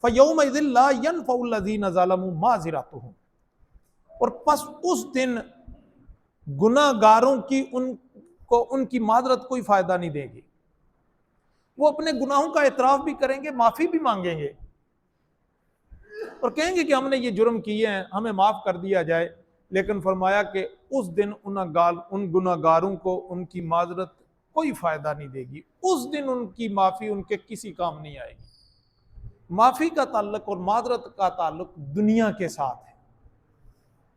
فَيَوْمَئِذٍ لَا يَنْفَعُ الَّذِينَ ظَلَمُوا مَعْذِرَتُهُم، اور پس اس دن گناہ گاروں کی ان کی معذرت کوئی فائدہ نہیں دے گی۔ وہ اپنے گناہوں کا اعتراف بھی کریں گے، معافی بھی مانگیں گے اور کہیں گے کہ ہم نے یہ جرم کیے ہیں، ہمیں معاف کر دیا جائے، لیکن فرمایا کہ اس دن ان گناہ گاروں کو ان کی معذرت کوئی فائدہ نہیں دے گی۔ اس دن ان کی معافی ان کے کسی کام نہیں آئے گی۔ معافی کا تعلق اور معذرت کا تعلق دنیا کے ساتھ ہے۔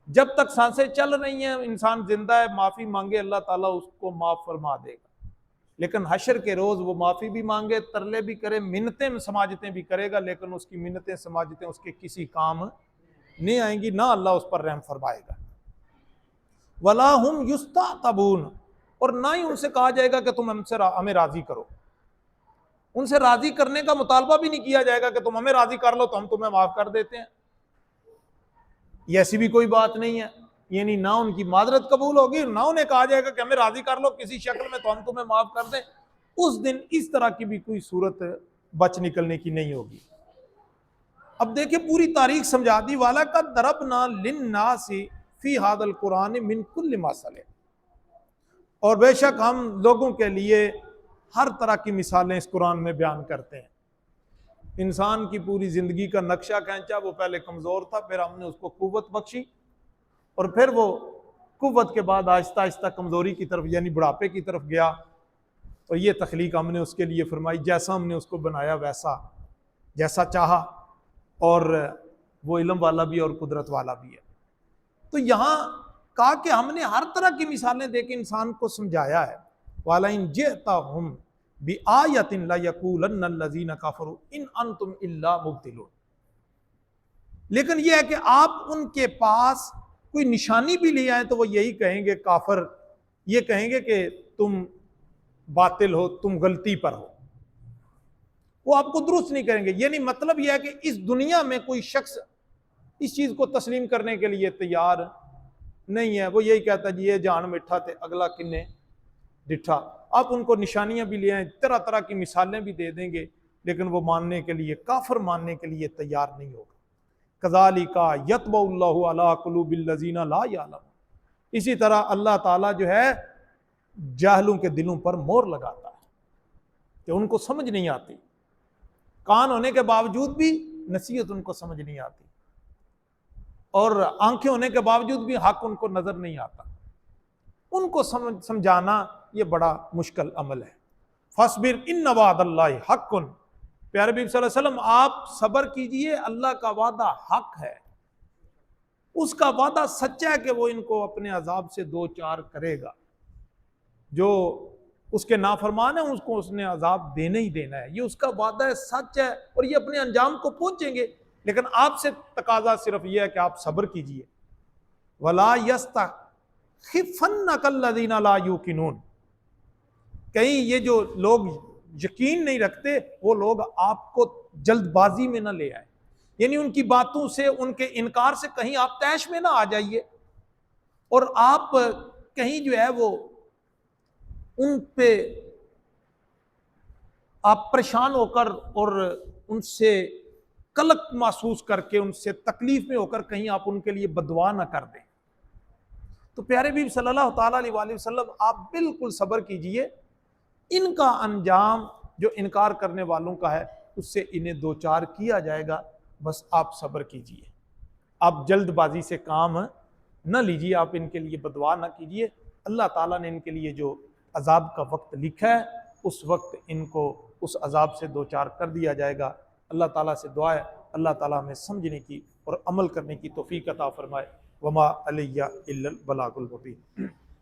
جب تک سانسیں چل رہی ہیں، انسان زندہ ہے، معافی مانگے، اللہ تعالیٰ اس کو معاف فرما دے گا۔ لیکن حشر کے روز وہ معافی بھی مانگے، ترلے بھی کرے، منتیں سماجتیں بھی کرے گا، لیکن اس کی منتیں سماجتیں اس کے کسی کام نہیں آئیں گی، نہ اللہ اس پر رحم فرمائے گا۔ وَلَا هُمْ يُسْتَعْتَبُونَ، اور نہ ہی ان سے کہا جائے گا کہ تم ہمیں راضی کرو۔ ان سے راضی کرنے کا مطالبہ بھی نہیں کیا جائے گا کہ تم ہمیں راضی کر لو تو ہم تمہیں معاف کر دیتے ہیں۔ یہ ایسی بھی کوئی بات نہیں ہے، یعنی نہ ان کی معذرت قبول ہوگی، نہ انہیں کہا جائے گا کہ ہمیں راضی کر لو کسی شکل میں تو ہم تمہیں معاف کر دیں۔ اس دن اس طرح کی بھی کوئی صورت بچ نکلنے کی نہیں ہوگی۔ اب دیکھیں پوری تاریخ سمجھا دی، وَلَقَدْ ضَرَبْنَا لِلنَّاسِ فِي هَذَا الْقُرْآنِ مِنْ كُلِّ مَثَلٍ، اور بے شک ہم لوگوں کے لیے ہر طرح کی مثالیں اس قرآن میں بیان کرتے ہیں۔ انسان کی پوری زندگی کا نقشہ کھینچا، وہ پہلے کمزور تھا، پھر ہم نے اس کو قوت بخشی، اور پھر وہ قوت کے بعد آہستہ آہستہ کمزوری کی طرف یعنی بڑھاپے کی طرف گیا، اور یہ تخلیق ہم نے اس کے لیے فرمائی، جیسا ہم نے اس کو بنایا ویسا، جیسا چاہا، اور وہ علم والا بھی اور قدرت والا بھی ہے۔ تو یہاں کہا کہ ہم نے ہر طرح کی مثالیں دے کے انسان کو سمجھایا ہے۔ وَلَئِن جِئْتَهُم بِآیَةٍ لَیَقُولَنَّ الَّذِینَ کَفَرُوا إِنْ أَنْتُمْ إِلَّا مُبْطِلُونَ، لیکن یہ ہے کہ آپ ان کے پاس کوئی نشانی بھی لے آئیں تو وہ یہی کہیں گے، کافر یہ کہیں گے کہ تم باطل ہو، تم غلطی پر ہو، وہ آپ کو درست نہیں کریں گے۔ یعنی مطلب یہ ہے کہ اس دنیا میں کوئی شخص اس چیز کو تسلیم کرنے کے لیے تیار نہیں ہے، وہ یہی کہتا ہے جی یہ جان مٹھا تے اگلا کنے ڈٹھا۔ آپ ان کو نشانیاں بھی لے آئیں، طرح طرح کی مثالیں بھی دے دیں گے، لیکن وہ ماننے کے لیے، کافر ماننے کے لیے تیار نہیں ہوگا۔ کذالک یطبع اللہ علی قلوب الذین لا یعلمون، اسی طرح اللہ تعالیٰ جو ہے جاہلوں کے دلوں پر مہر لگاتا ہے کہ ان کو سمجھ نہیں آتی، کان ہونے کے باوجود بھی نصیحت ان کو سمجھ نہیں آتی، اور آنکھیں ہونے کے باوجود بھی حق ان کو نظر نہیں آتا۔ ان کو سمجھانا یہ بڑا مشکل عمل ہے۔ فاصبر ان وعد اللہ حق، پیارے نبی صلی اللہ علیہ وسلم آپ صبر کیجئے، اللہ کا وعدہ حق ہے، اس کا وعدہ سچا ہے کہ وہ ان کو اپنے عذاب سے دو چار کرے گا۔ جو اس کے نافرمان ہیں اس کو اس نے عذاب دینا ہی دینا ہے، یہ اس کا وعدہ ہے، سچ ہے، اور یہ اپنے انجام کو پہنچیں گے، لیکن آپ سے تقاضا صرف یہ ہے کہ آپ صبر کیجئے۔ وَلَا يَسْتَخِفَنَّكَ الَّذِينَ لَا يُوقِنُونَ، کہیں یہ جو لوگ یقین نہیں رکھتے وہ لوگ آپ کو جلد بازی میں نہ لے آئے، یعنی ان کی باتوں سے، ان کے انکار سے کہیں آپ طیش میں نہ آ جائیے، اور آپ کہیں جو ہے وہ ان پہ آپ پریشان ہو کر اور ان سے قلق محسوس کر کے، ان سے تکلیف میں ہو کر کہیں آپ ان کے لیے بددعا نہ کر دیں۔ تو پیارے بھی صلی اللہ تعالیٰ علیہ وآلہ وسلم آپ بالکل صبر کیجئے، ان کا انجام جو انکار کرنے والوں کا ہے اس سے انہیں دو چار کیا جائے گا، بس آپ صبر کیجئے، آپ جلد بازی سے کام نہ لیجئے، آپ ان کے لیے بددعا نہ کیجئے۔ اللہ تعالیٰ نے ان کے لیے جو عذاب کا وقت لکھا ہے اس وقت ان کو اس عذاب سے دو چار کر دیا جائے گا۔ اللہ تعالیٰ سے دعا ہے اللہ تعالیٰ ہمیں سمجھنے کی اور عمل کرنے کی توفیق عطا فرمائے۔ وما علیہ الا البلاغ المبین۔